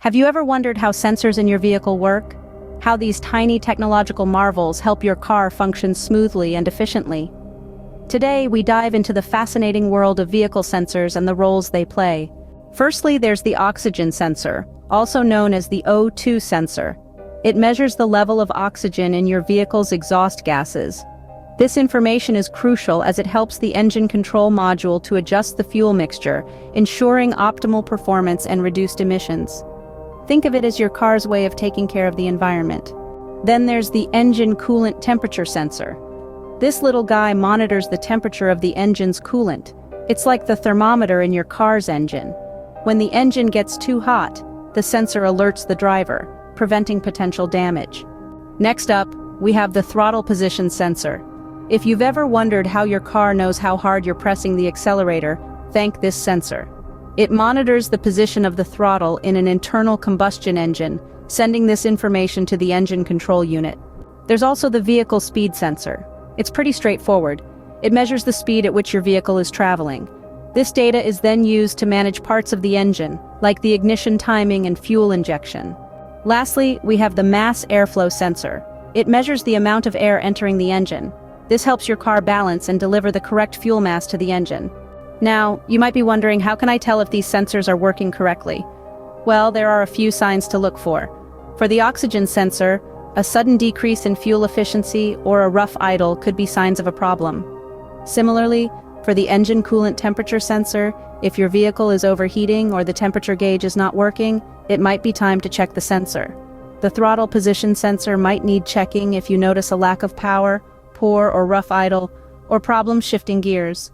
Have you ever wondered how sensors in your vehicle work? How these tiny technological marvels help your car function smoothly and efficiently? Today, we dive into the fascinating world of vehicle sensors and the roles they play. Firstly, there's the oxygen sensor, also known as the O2 sensor. It measures the level of oxygen in your vehicle's exhaust gases. This information is crucial as it helps the engine control module to adjust the fuel mixture, ensuring optimal performance and reduced emissions. Think of it as your car's way of taking care of the environment. Then there's the engine coolant temperature sensor. This little guy monitors the temperature of the engine's coolant. It's like the thermometer in your car's engine. When the engine gets too hot, the sensor alerts the driver, preventing potential damage. Next up, we have the throttle position sensor. If you've ever wondered how your car knows how hard you're pressing the accelerator, thank this sensor. It monitors the position of the throttle in an internal combustion engine, sending this information to the engine control unit. There's also the vehicle speed sensor. It's pretty straightforward. It measures the speed at which your vehicle is traveling. This data is then used to manage parts of the engine, like the ignition timing and fuel injection. Lastly, we have the mass airflow sensor. It measures the amount of air entering the engine. This helps your car balance and deliver the correct fuel mass to the engine. Now, you might be wondering, how can I tell if these sensors are working correctly? Well, there are a few signs to look for. For the oxygen sensor, a sudden decrease in fuel efficiency or a rough idle could be signs of a problem. Similarly, for the engine coolant temperature sensor, if your vehicle is overheating or the temperature gauge is not working, it might be time to check the sensor. The throttle position sensor might need checking if you notice a lack of power, poor or rough idle, or problems shifting gears.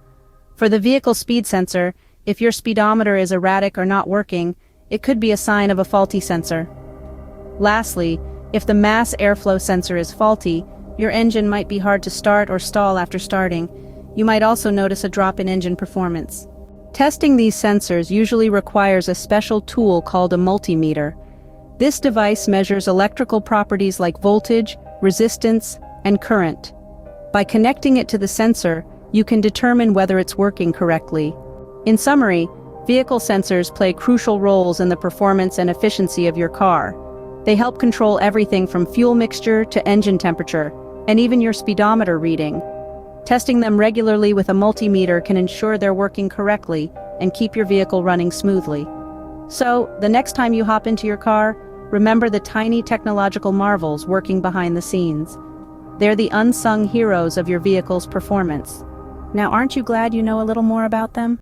For the vehicle speed sensor, if your speedometer is erratic or not working, it could be a sign of a faulty sensor. Lastly, if the mass airflow sensor is faulty, your engine might be hard to start or stall after starting. You might also notice a drop in engine performance. Testing these sensors usually requires a special tool called a multimeter. This device measures electrical properties like voltage, resistance, and current. By connecting it to the sensor, you can determine whether it's working correctly. In summary, vehicle sensors play crucial roles in the performance and efficiency of your car. They help control everything from fuel mixture to engine temperature, and even your speedometer reading. Testing them regularly with a multimeter can ensure they're working correctly and keep your vehicle running smoothly. So, the next time you hop into your car, remember the tiny technological marvels working behind the scenes. They're the unsung heroes of your vehicle's performance. Now, aren't you glad you know a little more about them?